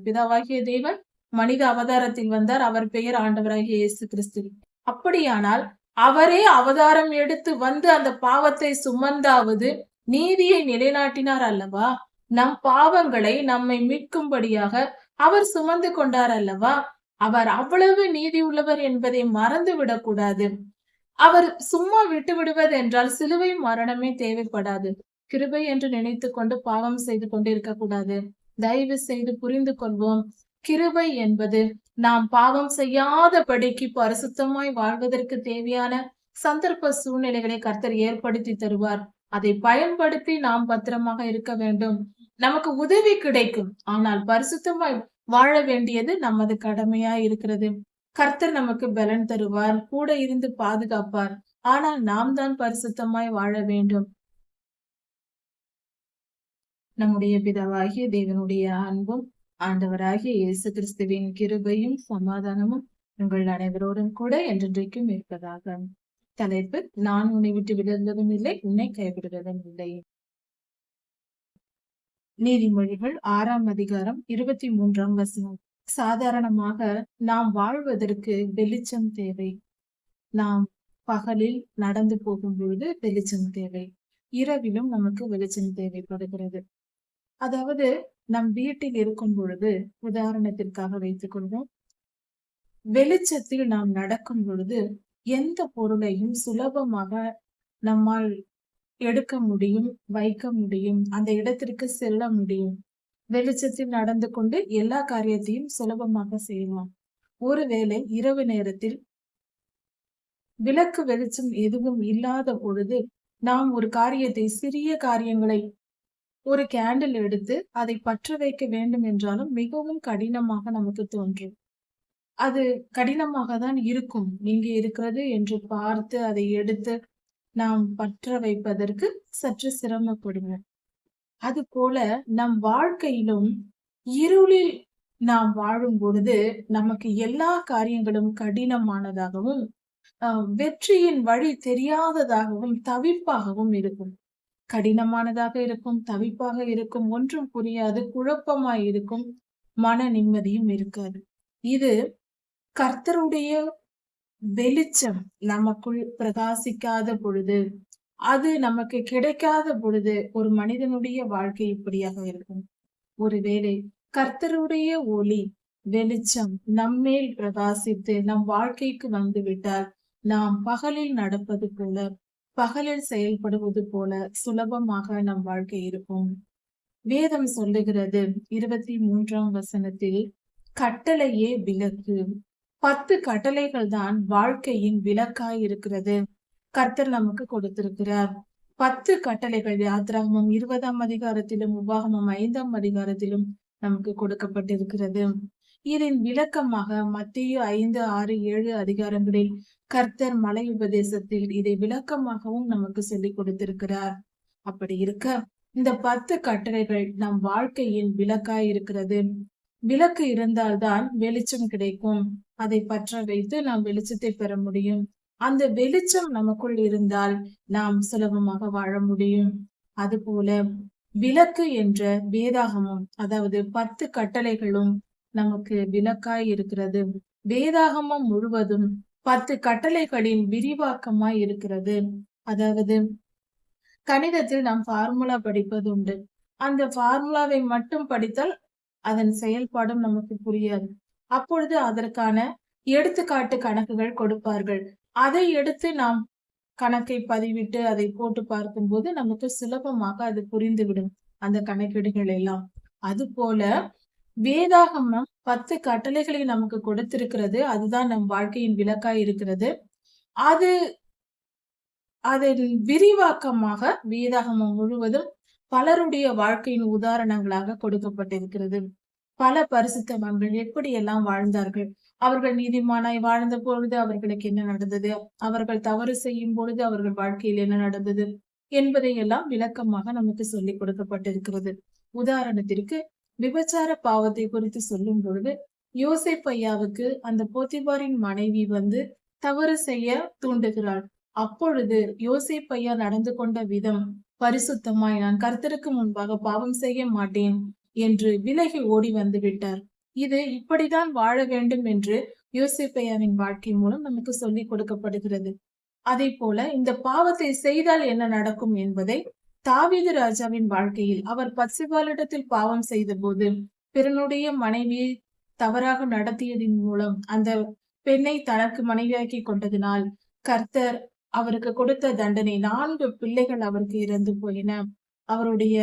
பிதாவாகிய தேவன் மனித அவதாரத்தில் வந்தார். அவர் பெயர் ஆண்டவராகிய இயேசு கிறிஸ்து. அப்படியானால் அவரே அவதாரம் எடுத்து வந்து அந்த பாவத்தை சுமந்தாவது நீதியை நிலைநாட்டினார் அல்லவா? நம் பாவங்களை நம்மை மீட்கும்படியாக அவர் சுமந்து கொண்டார் அல்லவா? அவர் அவ்வளவு நீதி உள்ளவர் என்பதை மறந்து விடக்கூடாது. அவர் சும்மா விட்டு விடுவது என்றால் சிலுவை மரணமே தேவைப்படாது. கிருபை என்று நினைத்து கொண்டு பாவம் செய்து கொண்டு இருக்கக்கூடாது. தயவு செய்து புரிந்து கொள்வோம். கிருபை என்பது நாம் பாவம் செய்யாதபடிக்கு பரிசுத்தமாய் வாழ்வதற்கு தேவையான சந்தர்ப்ப சூழ்நிலைகளை கர்த்தர் ஏற்படுத்தி தருவார். அதை பயன்படுத்தி நாம் பத்திரமாக இருக்க வேண்டும். நமக்கு உதவி கிடைக்கும். ஆனால் பரிசுத்தமாய் வாழ வேண்டியது நமது கடமையா இருக்கிறது. கர்த்தர் நமக்கு பலன் தருவார், கூட இருந்து பாதுகாப்பார். ஆனால் நாம் தான் பரிசுத்தமாய் வாழ வேண்டும். நம்முடைய பிதாவாகிய தேவனுடைய அன்பும் ஆண்டவராகிய இயேசு கிறிஸ்துவின் கிருபையும் சமாதானமும் உங்கள் அனைவரோடும் கூட என்றென்றைக்கும் இருப்பதாக. தலைப்பு: நான் உன்னை விட்டு விடுவதும் இல்லை, உன்னை கைவிடுவதும் இல்லை. நீதிமொழிகள் 6ஆம் அதிகாரம் 23ஆம் வசனம். சாதாரணமாக நாம் வாழ்வதற்கு வெளிச்சம் தேவை. நாம் பகலில் நடந்து போகும் பொழுது வெளிச்சம் தேவை. இரவிலும் நமக்கு வெளிச்சம் தேவைப்படுகிறது. அதாவது நம் வீட்டில் இருக்கும் பொழுது, உதாரணத்திற்காக வைத்துக் கொள்வோம், வெளிச்சத்தில் நாம் நடக்கும் பொழுது எந்த பொருளையும் சுலபமாக நம்மால் எடுக்க முடியும், வைக்க முடியும், அந்த இடத்திற்கு செல்ல முடியும். வெளிச்சத்தில் நடந்து கொண்டு எல்லா காரியத்தையும் சுலபமாக செய்யலாம். ஒருவேளை இரவு நேரத்தில் விளக்கு வெளிச்சம் எதுவும் இல்லாத பொழுது நாம் ஒரு காரியத்தை, சிறிய காரியங்களை, ஒரு கேண்டில் எடுத்து அதை பற்ற வைக்க வேண்டும் என்றாலும் மிகவும் கடினமாக நமக்கு தோன்றும். அது கடினமாக தான் இருக்கும். இங்கே இருக்கிறது என்று பார்த்து அதை எடுத்து நாம் பற்ற வைப்பதற்கு சற்று சிரமப்படுவோம். அது போல நம் வாழ்க்கையிலும் இருளில் நாம் வாழும் பொழுது நமக்கு எல்லா காரியங்களும் கடினமானதாகவும் வெற்றியின் வழி தெரியாததாகவும் தவிப்பாகவும் இருக்கும். கடினமானதாக இருக்கும், தவிப்பாக இருக்கும், ஒன்றும் புரியாது, குழப்பமாய் இருக்கும், மன நிம்மதியும் இருக்காது. இது கர்த்தருடைய வெளிச்சம் நமக்குள் பிரகாசிக்காத பொழுது, அது நமக்கு கிடைக்காத பொழுது ஒரு மனிதனுடைய வாழ்க்கை இப்படியாக இருக்கும். ஒருவேளை கர்த்தருடைய ஒளி, வெளிச்சம் நம்மேல் பிரகாசித்து நம் வாழ்க்கைக்கு வந்து விட்டால், நாம் பகலில் நடப்பது போல, பகலில் செயல்படுவது போல சுலபமாக நம் வாழ்க்கை இருக்கும். வேதம் சொல்லுகிறது 23ஆம் வசனத்தில், கட்டளையே விளக்கு. 10 கட்டளைகள் தான் வாழ்க்கையின் விளக்காய் இருக்கிறது. கர்த்தர் நமக்கு கொடுத்திருக்கிறார் 10 கட்டளைகள். யாத்திராகமம் 20ஆம் அதிகாரத்திலும் உபாகமம் 5ஆம் அதிகாரத்திலும் நமக்கு கொடுக்கப்பட்டிருக்கிறது. இதன் விளக்கமாக மத்தேயு 5, 6, 7 அதிகாரங்களில் கர்த்தர் மலை உபதேசத்தில் இதை விளக்கமாகவும் நமக்கு சொல்லிக் கொடுத்திருக்கிறார். அப்படி இருக்க இந்த 10 கட்டளைகள் நம் வாழ்க்கையின் விளக்காய் இருக்கிறது. விளக்கு இருந்தால்தான் வெளிச்சம் கிடைக்கும். அதை பற்ற வைத்து நாம் வெளிச்சத்தை பெற முடியும். அந்த வெளிச்சம் நமக்குள் இருந்தால் நாம் சுலபமாக வாழ முடியும். அதுபோல விளக்கு என்ற வேதாகமம், அதாவது 10 கட்டளைகளும் நமக்கு விளக்காய் இருக்கிறது. வேதாகமம் முழுவதும் 10 கட்டளைகளின் விரிவாக்கமாய் இருக்கிறது. அதாவது கணிதத்தில் நாம் ஃபார்முலா படிப்பது உண்டு. அந்த ஃபார்முலாவை மட்டும் படித்தால் அதன் செயல்பாடும் நமக்கு புரியாது. அப்பொழுது அதற்கான எடுத்துக்காட்டு கணக்குகள் கொடுப்பார்கள். அதை எடுத்து நாம் கணக்கை பதிவிட்டு அதை போட்டு பார்க்கும்போது நமக்கு சுலபமாக அது புரிந்துவிடும், அந்த கணக்கீடுகள் எல்லாம். அது போல வேதாகமம் 10 கட்டளைகளை நமக்கு கொடுத்திருக்கிறது. அதுதான் நம் வாழ்க்கையின் விளக்காய் இருக்கிறது. அதன் விரிவாக்கமாக வேதாகமம் முழுவதும் பலருடைய வாழ்க்கையின் உதாரணங்களாக கொடுக்கப்பட்டிருக்கிறது. பல பரிசுத்தவான்கள் எப்படியெல்லாம் வாழ்ந்தார்கள், அவர்கள் நீதிமானாய் வாழ்ந்த பொழுது அவர்களுக்கு என்ன நடந்தது, அவர்கள் தவறு செய்யும் பொழுது அவர்கள் வாழ்க்கையில் என்ன நடந்தது என்பதை எல்லாம் விளக்கமாக நமக்கு சொல்லிக் கொடுக்கப்பட்டிருக்கிறது. உதாரணத்திற்கு விபச்சார பாவத்தை குறித்து சொல்லும் பொழுது, யோசேப்பு ஐயாவுக்கு அந்த போத்திபாரின் மனைவி வந்து தவறு செய்ய தூண்டுகிறாள். அப்பொழுது யோசேப்பு ஐயா நடந்து கொண்ட விதம் பரிசுத்தமாய், நான் கர்த்தருக்கு முன்பாக பாவம் செய்ய மாட்டேன் என்று விலகி ஓடி வந்து விட்டார். இது இப்படிதான் வாழ வேண்டும் என்று யோசேப்பையாவின் வாழ்க்கை மூலம் நமக்கு சொல்லிக் கொடுக்கப்படுகிறது. அதே போல இந்த பாவத்தை செய்தால் என்ன நடக்கும் என்பதை தாவீது ராஜாவின் வாழ்க்கையில் அவர் பத்செபாளிடத்தில் பாவம் செய்த போது பிறனுடைய மனைவியை தவறாக நடத்தியதின் மூலம் அந்த பெண்ணை தனக்கு மனைவியாக்கி கொண்டதினால் கர்த்தர் அவருக்கு கொடுத்த தண்டனை 4 பிள்ளைகள் அவருக்கு இறந்து போயின. அவருடைய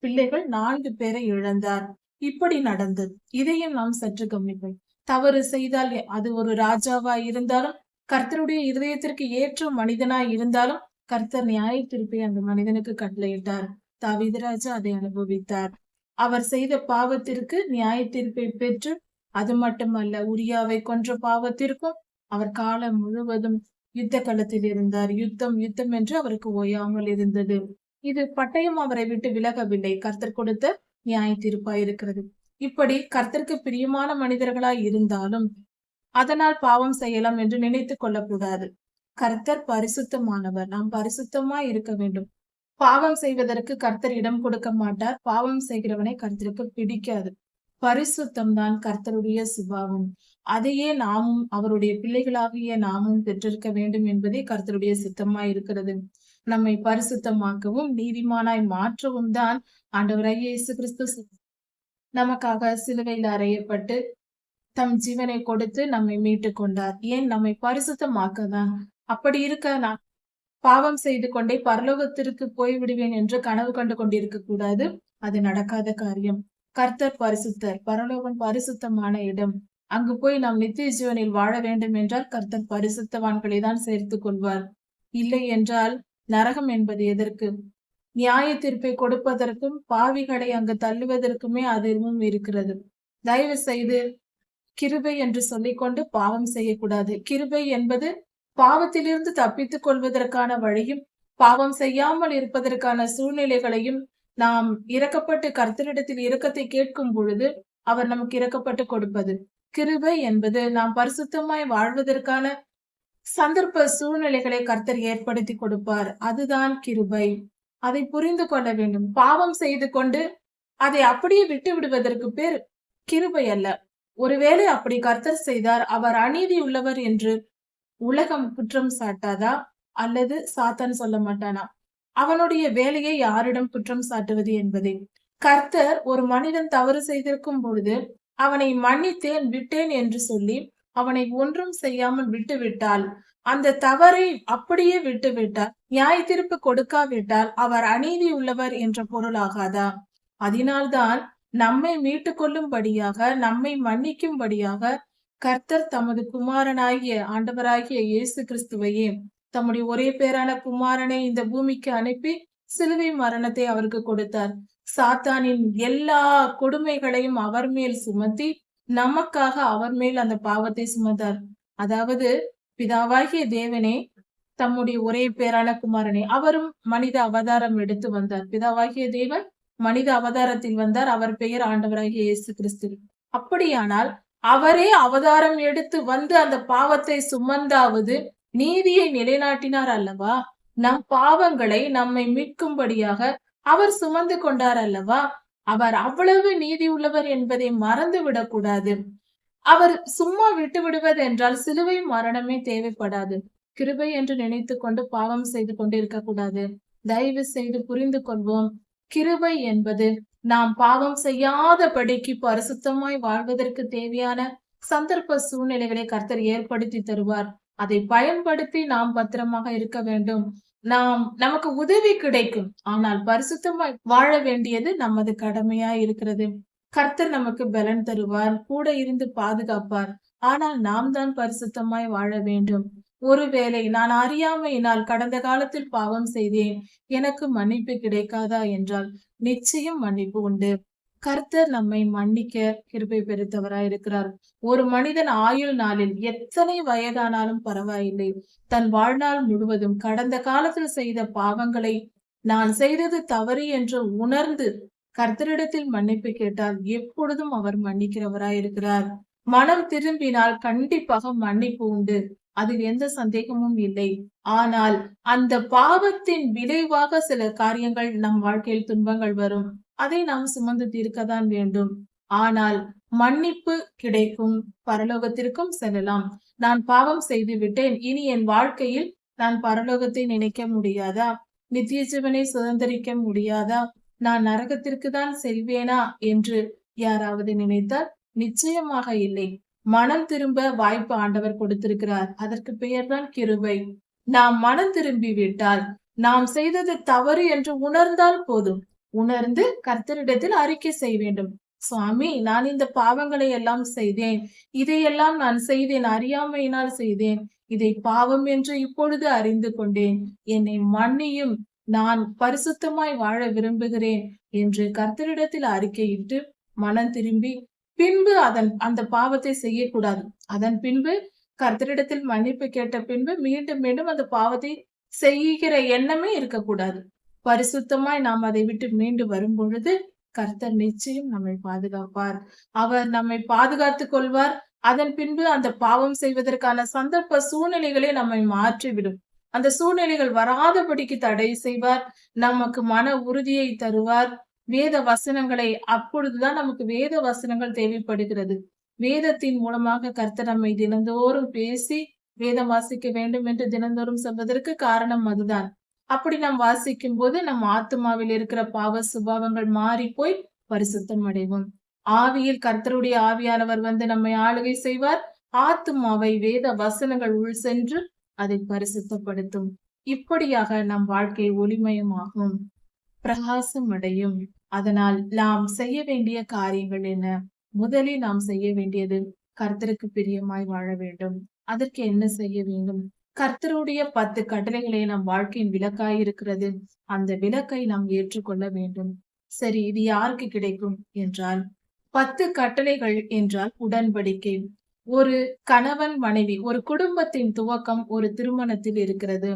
பிள்ளைகள் 4 பேரை இழந்தார். இப்படி நடந்தது. இதையும் நாம் சற்று கவனிப்போம். தவறு செய்தால் அது ஒரு ராஜாவா இருந்தாலும் கர்த்தருடைய இருதயத்திற்கு ஏற்ற மனிதனாய் இருந்தாலும் கர்த்தர் நியாய தீர்ப்பை அந்த மனிதனுக்கு கட்டளையிட்டார். தாவீது ராஜா அதை அனுபவித்தார். அவர் செய்த பாவத்திற்கு நியாய தீர்ப்பை பெற்று, அது மட்டுமல்ல, உரியாவை கொன்ற பாவத்திற்கும் அவர் காலம் முழுவதும் யுத்த களத்தில் இருந்தார். யுத்தம் யுத்தம் என்று அவருக்கு ஓயாமல் இருந்தது. இது பட்டயம் அவரை விட்டு விலகவில்லை. கர்த்தர் கொடுத்த நியாய தீர்ப்பாய் இருக்கிறது. இப்படி கர்த்தருக்கு பிரியமான மனிதர்களாய் இருந்தாலும் அதனால் பாவம் செய்யலாம் என்று நினைத்துக் கொள்ளக்கூடாது. கர்த்தர் பரிசுத்தமானவர். நாம் பரிசுத்தமாய் இருக்க வேண்டும். பாவம் செய்வதற்கு கர்த்தர் இடம் கொடுக்க மாட்டார். பாவம் செய்கிறவனை கர்த்தருக்கு பிடிக்காது. பரிசுத்தம் தான் கர்த்தருடைய சுபாவம். அதையே நாமும் அவருடைய பிள்ளைகளாகிய நாமும் பெற்றிருக்க வேண்டும் என்பதே கர்த்தருடைய சித்தமாய் இருக்கிறது. நம்மை பரிசுத்தமாக்கவும் நீதிமானாய் மாற்றவும் தான் ஆண்டவராகிய இயேசு கிறிஸ்து நமக்காக சிலுவையில் அறையப்பட்டு தம் ஜீவனை கொடுத்து நம்மை மீட்டு கொண்டார். ஏன்? நம்மை பரிசுத்தமாக்கதான். அப்படி இருக்க நான் பாவம் செய்து கொண்டே பரலோகத்திற்கு போய்விடுவேன் என்று கனவு கண்டு கொண்டிருக்க கூடாது. அது நடக்காத காரியம். கர்த்தர் பரிசுத்தர். பரலோகம் பரிசுத்தமான இடம். அங்கு போய் நாம் நித்திய ஜீவனில் வாழ வேண்டும் என்றால் கர்த்தர் பரிசுத்தவான்களை தான் சேர்த்துக் கொள்வார். இல்லை என்றால் நரகம் என்பது எதற்கு? நியாய தீர்ப்பை கொடுப்பதற்கும் பாவிகளை அங்கு தள்ளுவதற்குமே அதுவும் இருக்கிறது. தயவு செய்து கிருபை என்று சொல்லிக்கொண்டு பாவம் செய்யக்கூடாது. கிருபை என்பது பாவத்திலிருந்து தப்பித்துக் கொள்வதற்கான வழியும் பாவம் செய்யாமல் இருப்பதற்கான சூழ்நிலைகளையும் நாம் இரக்கப்பட்டு கர்த்தரிடத்தில் இரக்கத்தை கேட்கும் பொழுது அவர் நமக்கு இரக்கப்பட்டு கொடுப்பது. கிருபை என்பது நாம் பரிசுத்தமாய் வாழ்வதற்கான சந்தர்ப்ப சூழ்நிலைகளை கர்த்தர் ஏற்படுத்தி கொடுப்பார். அதுதான் கிருபை. அதை புரிந்து கொள்ள வேண்டும். பாவம் செய்து கொண்டு அதை அப்படியே விட்டு விடுவதற்கு பேர் கிருபை அல்ல. ஒருவேளை அப்படி கர்த்தர் செய்தார், அவர் அநீதி உள்ளவர் என்று உலகம் குற்றம் சாட்டாதா? அல்லது சாத்தான் சொல்ல மாட்டானா? அவனுடைய வேலையை யாரிடம் குற்றம் சாட்டுவது என்பதை. கர்த்தர் ஒரு மனிதன் தவறு செய்திருக்கும் பொழுது அவனை மன்னித்தேன் விட்டேன் என்று சொல்லி அவனை ஒன்றும் செய்யாமல் விட்டு விட்டால், அந்த தவறை அப்படியே விட்டு விட்டால், நியாய தீர்ப்பு கொடுக்காவிட்டால் அவர் அநீதி உள்ளவர் என்ற பொருளாகாதா? அதனால்தான் நம்மை மீட்டு கொள்ளும்படியாக, நம்மை மன்னிக்கும்படியாக கர்த்தர் தமது குமாரனாகிய ஆண்டவராகிய இயேசு கிறிஸ்துவையே, தம்முடைய ஒரே பேரான குமாரனை இந்த பூமிக்கு அனுப்பி சிலுவை மரணத்தை அவருக்கு கொடுத்தார். சாத்தானின் எல்லா கொடுமைகளையும் அவர் மேல் சுமத்தி நமக்காக அவர் மேல் அந்த பாவத்தை சுமந்தார். அதாவது பிதாவாகிய தேவனே தம்முடைய ஒரே பேரான குமாரனை, அவரும் மனித அவதாரம் எடுத்து வந்தார். பிதாவாகிய தேவன் மனித அவதாரத்தில் வந்தார். அவர் பெயர் ஆண்டவராகிய இயேசு கிறிஸ்து. அப்படியானால் அவரே அவதாரம் எடுத்து வந்து அந்த பாவத்தை சுமந்தாவது நீதியை நிலைநாட்டினார் அல்லவா? நம் பாவங்களை நம்மை மீட்கும்படியாக அவர் சுமந்து கொண்டார் அல்லவா? அவர் அவ்வளவு நீதி உள்ளவர் என்பதை மறந்து விடக்கூடாது. அவர் சும்மா விட்டு விடுவது என்றால் சிலுவை மரணமே தேவைப்படாது. கிருபை என்று நினைத்து கொண்டு பாவம் செய்து கொண்டு இருக்கக்கூடாது. தயவு செய்து புரிந்து கொள்வோம். கிருபை என்பது நாம் பாவம் செய்யாதபடிக்கு பரிசுத்தமாய் வாழ்வதற்கு தேவையான சந்தர்ப்ப சூழ்நிலைகளை கர்த்தர் ஏற்படுத்தி தருவார். அதை பயன்படுத்தி நாம் பத்திரமாக இருக்க வேண்டும். நமக்கு உதவி கிடைக்கும். ஆனால் பரிசுத்தமாய் வாழ வேண்டியது நமது கடமையா இருக்கிறது. கர்த்தர் நமக்கு பலன் தருவார், கூட இருந்து பாதுகாப்பார். ஆனால் நாம் தான் பரிசுத்தமாய் வாழ வேண்டும். ஒருவேளை நான் அறியாமையினால் கடந்த காலத்தில் பாவம் செய்தேன், எனக்கு மன்னிப்பு கிடைக்காதா என்றால் நிச்சயம் மன்னிப்பு உண்டு. கர்த்தர் நம்மை மன்னிக்க கிருபை பெருத்தவராயிருக்கிறார். ஒரு மனிதன் ஆயுள் நாளில் எத்தனை வயதானாலும் பரவாயில்லை, தன் வாழ்நாள் முழுவதும் கடந்த காலத்தில் செய்த பாவங்களை நான் செய்தது தவறு என்று உணர்ந்து கர்த்தரிடத்தில் மன்னிப்பு கேட்டால் எப்பொழுதும் அவர் மன்னிக்கிறவராயிருக்கிறார். மனம் திரும்பினால் கண்டிப்பாக மன்னிப்பு உண்டு. அதில் எந்த சந்தேகமும் இல்லை. ஆனால் அந்த பாவத்தின் விளைவாக சில காரியங்கள் நம் வாழ்க்கையில் துன்பங்கள் வரும். அதை நாம் சுமந்து தீர்க்கத்தான் வேண்டும். ஆனால் மன்னிப்பு கிடைக்கும், பரலோகத்திற்கும் செல்லலாம். நான் பாவம் செய்து விட்டேன், இனி என் வாழ்க்கையில் நான் பரலோகத்தை நினைக்க முடியாதா? நித்திய ஜீவனை சுதந்திரிக்க முடியாதா? நான் நரகத்திற்கு தான் செல்வேனா என்று யாராவது நினைத்தால் நிச்சயமாக இல்லை. மனம் திரும்ப வாய்ப்பு ஆண்டவர் கொடுத்திருக்கிறார். அதற்கு பெயர்தான் கிருபை. நாம் மனம் திரும்பி விட்டால், நாம் செய்தது தவறு என்று உணர்ந்தால் போதும். உணர்ந்து கர்த்தரிடத்தில் அறிக்கை செய்ய வேண்டும். சுவாமி, நான் இந்த பாவங்களை எல்லாம் செய்தேன், இதையெல்லாம் நான் செய்தேன், அறியாமையினால் செய்தேன், இதை பாவம் என்று இப்பொழுது அறிந்து கொண்டேன், என்னை மன்னியும், நான் பரிசுத்தமாய் வாழ விரும்புகிறேன் என்று கர்த்தரிடத்தில் அறிக்கையிட்டு மனம் திரும்பி பின்பு அந்த பாவத்தை செய்யக்கூடாது. அதன் பின்பு கர்த்தரிடத்தில் மன்னிப்பு கேட்ட பின்பு மீண்டும் மீண்டும் அந்த பாவத்தை செய்கிற எண்ணமே இருக்கக்கூடாது. பரிசுத்தமாய் நாம் அதை விட்டு மீண்டு வரும் பொழுது கர்த்தர் நிச்சயம் நம்மை பாதுகாப்பார். அவர் நம்மை பாதுகாத்துக் கொள்வார். அதன் பின்பு அந்த பாவம் செய்வதற்கான சந்தர்ப்ப சூழ்நிலைகளை நம்மை மாற்றிவிடும். அந்த சூழ்நிலைகள் வராதபடிக்கு தடை செய்வார். நமக்கு மன உறுதியை தருவார். வேத வசனங்களை, அப்பொழுதுதான் நமக்கு வேத வசனங்கள் தேவைப்படுகிறது. வேதத்தின் மூலமாக கர்த்தர் நம்மை தினந்தோறும் பேசி வேதம் வாசிக்க வேண்டும் என்று தினந்தோறும் சொல்வதற்கு காரணம் அதுதான். அப்படி நாம் வாசிக்கும் போது நம் ஆத்துமாவில் இருக்கிற பாவ சுபாவங்கள் மாறி போய் பரிசுத்தம் அடைவோம். ஆவியில் கர்த்தருடைய ஆவியானவர் வந்து நம்மை ஆளுகை செய்வார். ஆத்துமாவை வேத வசனங்கள் உள் சென்று அதை பரிசுத்தப்படுத்தும். இப்படியாக நம் வாழ்க்கை ஒளிமயமாகும், பிரகாசம் அடையும். அதனால் நாம் செய்ய வேண்டிய காரியங்கள் என்ன? முதலில் நாம் செய்ய வேண்டியது கர்த்தருக்கு பிரியமாய் வாழ வேண்டும். அதற்கு என்ன செய்ய வேண்டும்? கர்த்தருடைய 10 கட்டளைகளை நம் வாழ்க்கையின் விளக்காய் இருக்கிறது. அந்த விளக்கை நாம் ஏற்றுக்கொள்ள வேண்டும். சரி, இது யாருக்கு கிடைக்கும் என்றால், 10 கட்டளைகள் என்றால் உடன்படிக்கை. ஒரு கணவன் மனைவி, ஒரு குடும்பத்தின் துவக்கம் ஒரு திருமணத்தில் இருக்கிறது.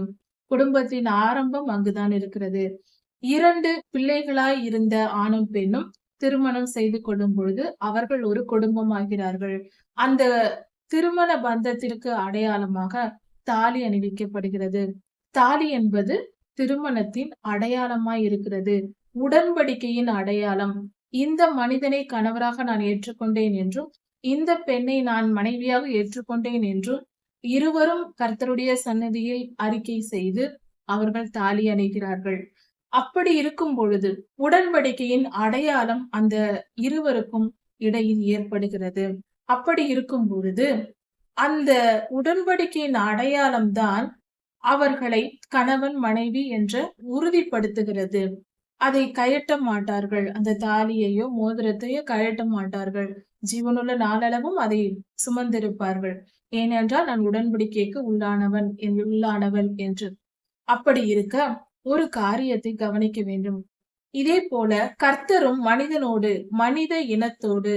குடும்பத்தின் ஆரம்பம் அங்குதான் இருக்கிறது. 2 பிள்ளைகளாய் இருந்த ஆணும் பெண்ணும் திருமணம் செய்து கொள்ளும் பொழுது அவர்கள் ஒரு குடும்பமாகிறார்கள். அந்த திருமண பந்தத்திற்கு அடையாளமாக தாலி அணிவிக்கப்படுகிறது. தாலி என்பது திருமணத்தின் அடையாளமாய் இருக்கிறது, உடன்படிக்கையின் அடையாளம். இந்த மனிதனை கணவராக நான் ஏற்றுக்கொண்டேன் என்றும், இந்த பெண்ணை நான் மனைவியாக ஏற்றுக்கொண்டேன் என்றும் இருவரும் கர்த்தருடைய சன்னதியில் அறிக்கை செய்து அவர்கள் தாலி அணிகிறார்கள். அப்படி இருக்கும் பொழுது உடன்படிக்கையின் அடையாளம் அந்த இருவருக்கும் இடையில் ஏற்படுகிறது. அப்படி இருக்கும் பொழுது அந்த உடன்படிக்கையின் அடையாளம் தான் அவர்களை கணவன் மனைவி என்று உறுதிப்படுத்துகிறது. அதை கழட்ட மாட்டார்கள். அந்த தாலியையோ மோதிரத்தையோ கழட்ட மாட்டார்கள். ஜீவனுள்ள நாளளவும் அதை சுமந்திருப்பார்கள். ஏனென்றால் நான் உடன்படிக்கைக்கு உள்ளானவள் என்று. அப்படி இருக்க ஒரு காரியத்தை கவனிக்க வேண்டும். இதே போல கர்த்தரும் மனிதனோடு, மனித இனத்தோடு,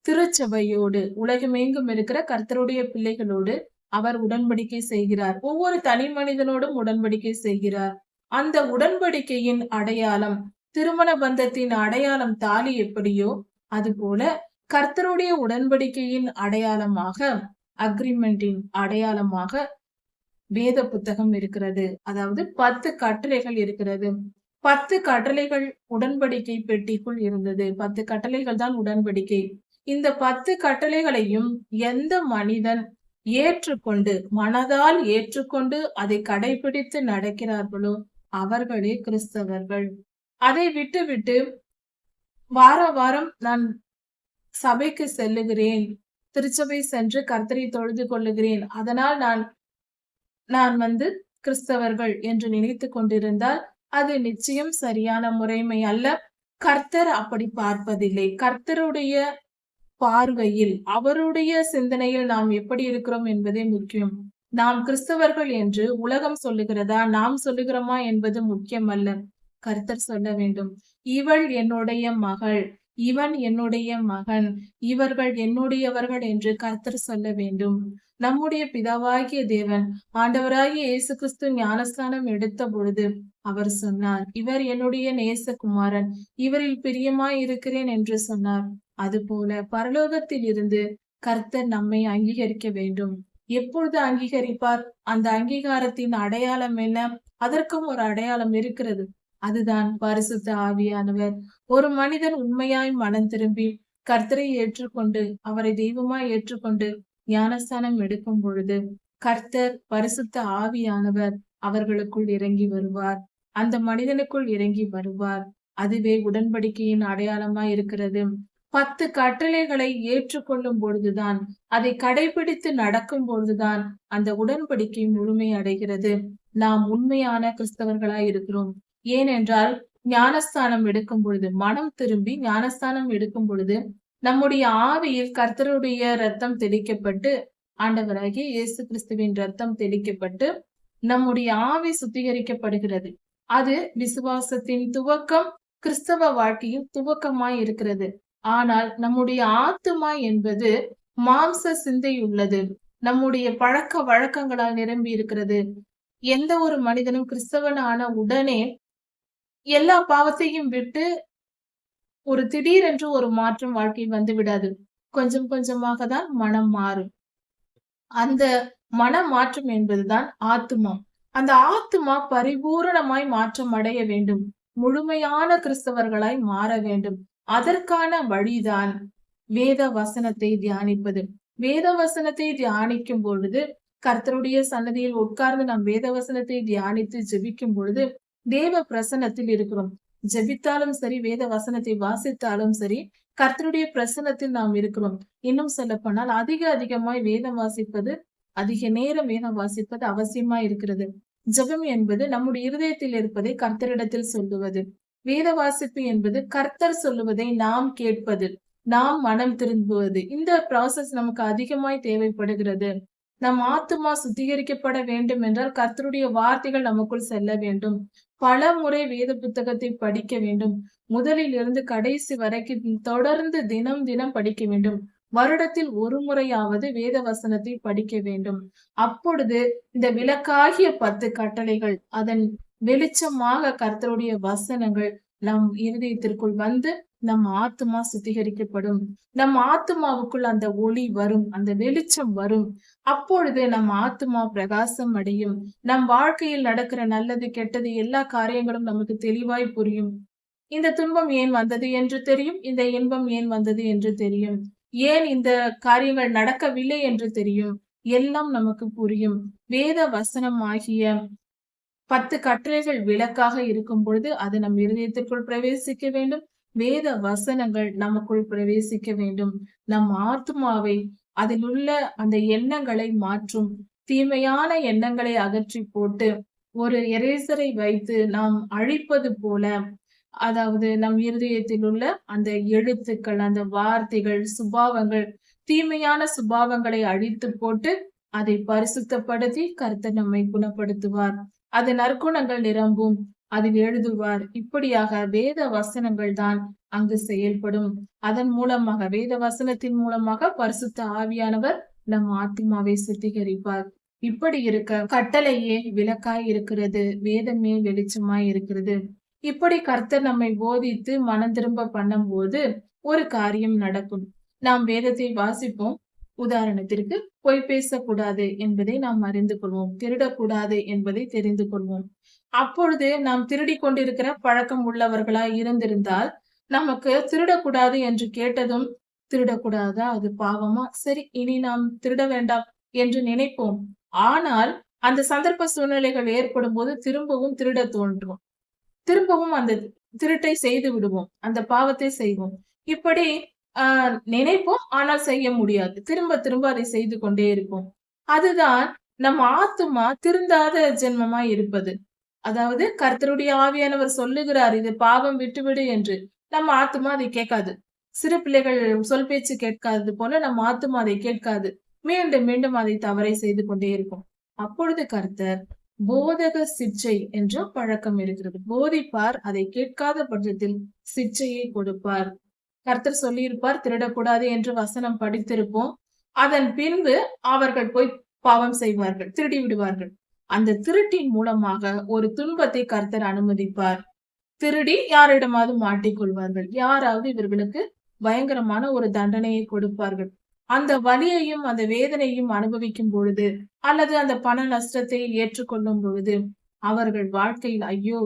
திருச்சபையோடு, உலகமெங்கும் இருக்கிற கர்த்தருடைய பிள்ளைகளோடு அவர் உடன்படிக்கை செய்கிறார். ஒவ்வொரு தனி மனிதனோடும் உடன்படிக்கை செய்கிறார். அந்த உடன்படிக்கையின் அடையாளம், திருமண பந்தத்தின் அடையாளம் தாலி எப்படியோ அதுபோல கர்த்தருடைய உடன்படிக்கையின் அடையாளமாக, அக்ரிமெண்டின் அடையாளமாக வேத புத்தகம் இருக்கிறது. அதாவது 10 கட்டளைகள் இருக்கிறது. 10 கட்டளைகள் உடன்படிக்கை பெட்டிக்குள் இருந்தது. 10 கட்டளைகள் தான் உடன்படிக்கை. இந்த 10 கட்டளைகளையும் எந்த மனிதன் ஏற்றுக்கொண்டு, மனதால் ஏற்றுக்கொண்டு அதை கடைபிடித்து நடக்கிறார்களோ அவர்களே கிறிஸ்தவர்கள். அதை விட்டுவிட்டு வார வாரம் நான் சபைக்கு செல்லுகிறேன், திருச்சபை சென்று கர்த்தரை தொழுது கொள்ளுகிறேன், அதனால் நான் கிறிஸ்தவர்கள் என்று நினைத்து கொண்டிருந்தால் அது நிச்சயம் சரியான முறைமை அல்ல. கர்த்தர் அப்படி பார்ப்பதில்லை. கர்த்தருடைய பார்வையில், அவருடைய சிந்தனையில் நாம் எப்படி இருக்கிறோம் என்பதே முக்கியம். நாம் கிறிஸ்தவர்கள் என்று உலகம் சொல்லுகிறதா, நாம் சொல்லுகிறோமா என்பது முக்கியம் அல்ல. கர்த்தர் சொல்ல வேண்டும், இவள் என்னுடைய மகள், இவன் என்னுடைய மகன், இவர்கள் என்னுடையவர்கள் என்று கர்த்தர் சொல்ல வேண்டும். நம்முடைய பிதாவாகிய தேவன், ஆண்டவராகிய இயேசு கிறிஸ்து ஞானஸ்தானம் எடுத்த பொழுது அவர் சொன்னார், இவர் என்னுடைய நேசகுமாரன், இவரில் பிரியமாய் இருக்கிறேன் என்று சொன்னார். அதுபோல பரலோகத்தில் இருந்து கர்த்தர் நம்மை அங்கீகரிக்க வேண்டும். எப்பொழுது அங்கீகரிப்பார்? அந்த அங்கீகாரத்தின் அடையாளம் என்ன? அதற்கும் ஒரு அடையாளம் இருக்கிறது. அதுதான் பரிசுத்த ஆவியானவர். ஒரு மனிதன் உண்மையாய் மனம் திரும்பி கர்த்தரை ஏற்றுக்கொண்டு அவரை தெய்வமாய் ஏற்றுக்கொண்டு ஞானஸ்தானம் எடுக்கும் பொழுது கர்த்தர் பரிசுத்த ஆவியானவர் அவர்களுக்குள் இறங்கி வருவார். அந்த மனிதனுக்குள் இறங்கி வருவார். அதுவே உடன்படிக்கையின் அடையாளமாய் இருக்கிறது. 10 கட்டளைகளை ஏற்றுக்கொள்ளும் பொழுதுதான், அதை கடைபிடித்து நடக்கும் பொழுதுதான் அந்த உடன்படிக்கை முழுமை அடைகிறது. நாம் உண்மையான கிறிஸ்தவர்களாய் இருக்கிறோம். ஏனென்றால் ஞானஸ்தானம் எடுக்கும் பொழுது, மனம் திரும்பி ஞானஸ்தானம் எடுக்கும் பொழுது நம்முடைய ஆவியில் கர்த்தருடைய ரத்தம் தெளிக்கப்பட்டு, ஆண்டவராகிய இயேசு கிறிஸ்துவின் ரத்தம் தெளிக்கப்பட்டு நம்முடைய ஆவி சுத்திகரிக்கப்படுகிறது. அது விசுவாசத்தின் துவக்கம், கிறிஸ்தவ வாழ்க்கையில் துவக்கமாய் இருக்கிறது. ஆனால் நம்முடைய ஆத்துமா என்பது மாம்ச சிந்தை உள்ளது. நம்முடைய பழக்க வழக்கங்களால் நிரம்பி இருக்கிறது. எந்த ஒரு மனிதனும் கிறிஸ்தவனான உடனே எல்லா பாவத்தையும் விட்டு ஒரு திடீரென்று ஒரு மாற்றம் வாழ்க்கையில் வந்து விடாது. கொஞ்சம் கொஞ்சமாக தான் மனம் மாறும். அந்த மன மாற்றம் என்பதுதான் ஆத்துமா. அந்த ஆத்துமா பரிபூரணமாய் மாற்றம் அடைய வேண்டும். முழுமையான கிறிஸ்தவர்களாய் மாற வேண்டும். அதற்கான வழிதான் வேத வசனத்தை தியானிப்பது. வேத வசனத்தை தியானிக்கும் பொழுது, கர்த்தருடைய சன்னதியில் உட்கார்ந்து நாம் வேத வசனத்தை தியானித்து ஜெபிக்கும் பொழுது தேவ பிரசன்னத்தில் இருக்கிறோம். ஜெபித்தாலும் சரி, வேத வசனத்தை வாசித்தாலும் சரி, கர்த்தருடைய பிரசன்னத்தில் நாம் இருக்கிறோம். இன்னும் சொல்ல போனால் அதிகமாய் வேதம் வாசிப்பது, அதிக நேரம் வேதம் வாசிப்பது அவசியமா இருக்கிறது. ஜெபம் என்பது நம்முடைய இருதயத்தில் இருப்பதை கர்த்தரிடத்தில் சொல்லுவது. வேத வாசிப்பு என்பது கர்த்தர் சொல்லுவதை நாம் கேட்பது, நாம் மனம் திரும்புவது. இந்த ப்ராசஸ் நமக்கு அதிகமாய் தேவைப்படுகிறது. நம் ஆத்துமா சுத்திகரிக்கப்பட வேண்டும் என்றால் கர்த்தருடைய வார்த்தைகள் நமக்குள் செல்ல வேண்டும். பல முறை வேத புத்தகத்தை படிக்க வேண்டும். முதலில் இருந்து கடைசி வரைக்கும் தொடர்ந்து தினம் தினம் படிக்க வேண்டும். வருடத்தில் ஒரு முறையாவது வேத வசனத்தை படிக்க வேண்டும். அப்பொழுது இந்த விளக்காகிய 10 கட்டளைகள், அதன் வெளிச்சமாக கர்த்தருடைய வசனங்கள் நம் இருதயத்திற்குள் வந்து நம் ஆத்துமா சுத்திகரிக்கப்படும். நம் ஆத்துமாவுக்குள் அந்த ஒளி வரும், அந்த வெளிச்சம் வரும். அப்பொழுது நம் ஆத்துமா பிரகாசம் அடையும். நம் வாழ்க்கையில் நடக்கிற நல்லது கெட்டது எல்லா காரியங்களும் நமக்கு தெளிவாய் புரியும். இந்த துன்பம் ஏன் வந்தது என்று தெரியும். இந்த இன்பம் ஏன் வந்தது என்று தெரியும். ஏன் இந்த காரியங்கள் நடக்கவில்லை என்று தெரியும். எல்லாம் நமக்கு புரியும். வேத வசனம் ஆகிய 10 கட்டளைகள் விளக்காக இருக்கும் பொழுது அது நம் இருதயத்திற்குள் பிரவேசிக்க வேண்டும். வேத வசனங்கள் நமக்குள் பிரவேசிக்க வேண்டும். நம் ஆத்மாவை, அதில் உள்ள அந்த எண்ணங்களை மாற்றும். தீமையான எண்ணங்களை அகற்றி போட்டு ஒரு எரேசரை வைத்து நாம் அழிப்பது போல, அதாவது நம் இருதயத்தில் உள்ள அந்த எழுத்துக்கள், அந்த வார்த்தைகள், சுபாவங்கள், தீமையான சுபாவங்களை அழித்து போட்டு அதை பரிசுத்தப்படுத்தி கர்த்தர் நம்மை குணப்படுத்துவார். அது நற்குணங்கள் நிரம்பும். அதில் எழுதுவார். இப்படியாக வேத வசனங்கள் தான் அங்கு செயல்படும். அதன் மூலமாக, வேத வசனத்தின் மூலமாக பரிசுத்த ஆவியானவர் நம் ஆத்மாவை சுத்திகரிப்பார். இப்படி இருக்க கட்டளையே விளக்காய் இருக்கிறது, வேதமே வெளிச்சமாய் இருக்கிறது. இப்படி கர்த்தர் நம்மை போதித்து மனம் திரும்ப பண்ணும் போது ஒரு காரியம் நடக்கும். நாம் வேதத்தை வாசிப்போம். உதாரணத்திற்கு பொய் பேசக்கூடாது என்பதை நாம் அறிந்து கொள்வோம். திருடக்கூடாது என்பதை தெரிந்து கொள்வோம். அப்பொழுது நாம் திருடி கொண்டிருக்கிற பழக்கம் உள்ளவர்களாய் இருந்திருந்தால், நமக்கு திருடக்கூடாது என்று கேட்டதும், திருடக்கூடாதா, அது பாவமா, சரி இனி நாம் திருட வேண்டாம் என்று நினைப்போம். ஆனால் அந்த சந்தர்ப்ப சூழ்நிலைகள் ஏற்படும் போது திரும்பவும் திருட தோன்றும். திரும்பவும் அந்த திருட்டை செய்து விடுவோம். அந்த பாவத்தை செய்வோம். இப்படி நினைப்போம், ஆனால் செய்ய முடியாது. திரும்ப திரும்ப அதை செய்து கொண்டே இருப்போம். அதுதான் நம் ஆத்துமா திருந்தாத ஜென்மமாய் இருப்பது. அதாவது கர்த்தருடைய ஆவியானவர் சொல்லுகிறார், இது பாவம் விட்டுவிடு என்று. நம்ம ஆத்துமா அதை கேட்காது. சிறு பிள்ளைகள் சொல் பேச்சு கேட்காதது போல நம் ஆத்துமா அதை கேட்காது. மீண்டும் மீண்டும் அதை தவறை செய்து கொண்டே இருக்கும். அப்பொழுது கர்த்தர் போதக சிற்சை என்ற பழக்கம் இருக்கிறது. போதிப்பார், அதை கேட்காத பட்சத்தில் சிற்சையை கொடுப்பார். கர்த்தர் சொல்லியிருப்பார், திருடக்கூடாது என்று வசனம் படித்திருப்போம். அதன் பின்பு அவர்கள் போய் பாவம் செய்வார்கள், திருடி விடுவார்கள். அந்த திருட்டின் மூலமாக ஒரு துன்பத்தை கர்த்தர் அனுமதிப்பார். திருடி யாரிடமாவது மாட்டிக்கொள்வார்கள். யாராவது இவர்களுக்கு பயங்கரமான ஒரு தண்டனையை கொடுப்பார்கள். அந்த வலியையும் அந்த வேதனையும் அனுபவிக்கும் பொழுது, அல்லது அந்த பண நஷ்டத்தை ஏற்றுக்கொள்ளும் பொழுது, அவர்கள் வாழ்க்கையில் ஐயோ,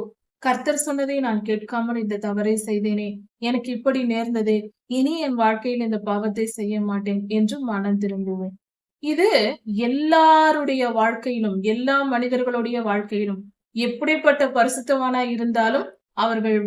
கர்த்தர் சொன்னதை நான் கேட்காமல் இந்த தவறை செய்தேனே, எனக்கு இப்படி நேர்ந்ததே, இனி என் வாழ்க்கையில் இந்த பாவத்தை செய்ய மாட்டேன் என்று மனம் திரும்புவோம். இது எல்லாருடைய வாழ்க்கையிலும், எல்லா மனிதர்களுடைய வாழ்க்கையிலும், எப்படிப்பட்ட பரிசுத்தவானாய் இருந்தாலும் அவர்கள்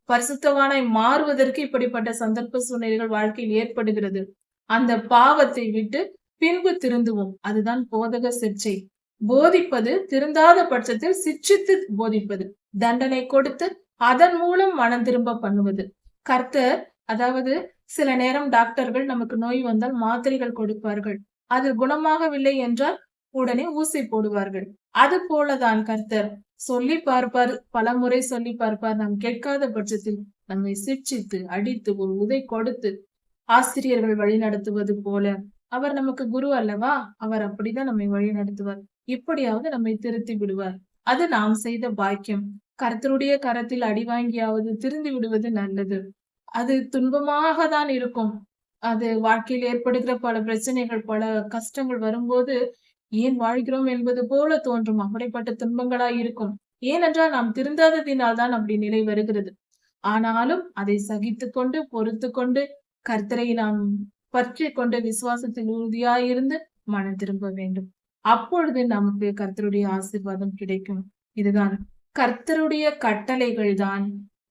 பரிசுத்தவானாய் மாறுவதற்கு இப்படிப்பட்ட சந்தர்ப்ப சூழ்நிலைகள் வாழ்க்கையில் ஏற்படுகிறது. அந்த பாவத்தை விட்டு பின்பு திருந்துவோம். அதுதான் போதக சிற்சை. போதிப்பது திருந்தாத பட்சத்தில் சிட்சித்து போதிப்பது, தண்டனை கொடுத்து அதன் மூலம் மனம் திரும்ப பண்ணுவது. கர்த்தர், அதாவது சில நேரம் டாக்டர்கள் நமக்கு நோய் வந்தால் மாத்திரைகள் கொடுப்பார்கள். அது குணமாகவில்லை என்றால் உடனே ஊசி போடுவார்கள். அது போலதான் கர்த்தர் சொல்லி பார்ப்பார், பல முறை சொல்லி பார்ப்பார். நாம் கேட்காத பட்சத்தில் நம்மை சிட்சித்து அடித்து ஒரு உதை கொடுத்து ஆசிரியர்கள் வழி நடத்துவது போல, அவர் நமக்கு குரு அல்லவா, அவர் அப்படிதான் நம்மை வழி நடத்துவார். இப்படியாவது நம்மை திருத்தி விடுவார். அது நாம் செய்த பாக்கியம். கர்த்தருடைய கரத்தில் அடி வாங்கியாவது திருந்தி விடுவது நல்லது. அது துன்பமாக தான் இருக்கும். அது வாழ்க்கையில் ஏற்படுகிற பல பிரச்சனைகள், பல கஷ்டங்கள் வரும்போது ஏன் வாழ்கிறோம் என்பது போல தோன்றும். அப்படிப்பட்ட துன்பங்களாய் இருக்கும். ஏனென்றால் நாம் திருந்தாததினால் தான் அப்படி நிலை வருகிறது. ஆனாலும் அதை சகித்துக் கொண்டு, பொறுத்து கொண்டு, கர்த்தரை நாம் பற்றி கொண்டு விசுவாசத்தில் உறுதியாயிருந்து மனம் திரும்ப வேண்டும். அப்பொழுது நமக்கு கர்த்தருடைய ஆசீர்வாதம் கிடைக்கும். இதுதான் கர்த்தருடைய கட்டளைகள் தான்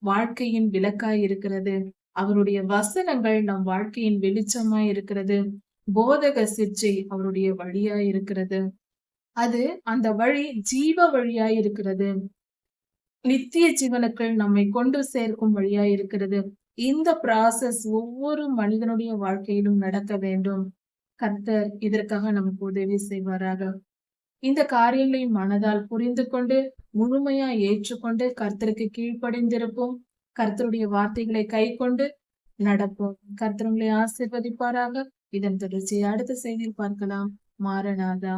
வாழ்க்கையின் விளக்காய் இருக்கிறது. அவருடைய வசனங்கள் நம் வாழ்க்கையின் வெளிச்சமாய் இருக்கிறது. போதக சிற்சை அவருடைய வழியாய் இருக்கிறது. அது அந்த வழி ஜீவ வழியாய் இருக்கிறது. நித்திய ஜீவனுக்குள் நம்மை கொண்டு சேர்க்கும் வழியாய் இருக்கிறது. இந்த ப்ராசஸ் ஒவ்வொரு மனிதனுடைய வாழ்க்கையிலும் நடக்க வேண்டும். கர்த்தர் இதற்காக நமக்கு உதவி செய்வாராக. இந்த காரியங்களை மனதால் புரிந்து கொண்டு முழுமையா ஏற்றுக்கொண்டு கர்த்தருக்கு கீழ்ப்படிந்திருப்போம். கர்த்தருடைய வார்த்தைகளை கை கொண்டு நடப்போம். கர்த்தர் உங்களை ஆசீர்வதிப்பாராக. இதன் தொடர்ச்சியை அடுத்த செய்தியில் பார்க்கலாம். மாரநாதா.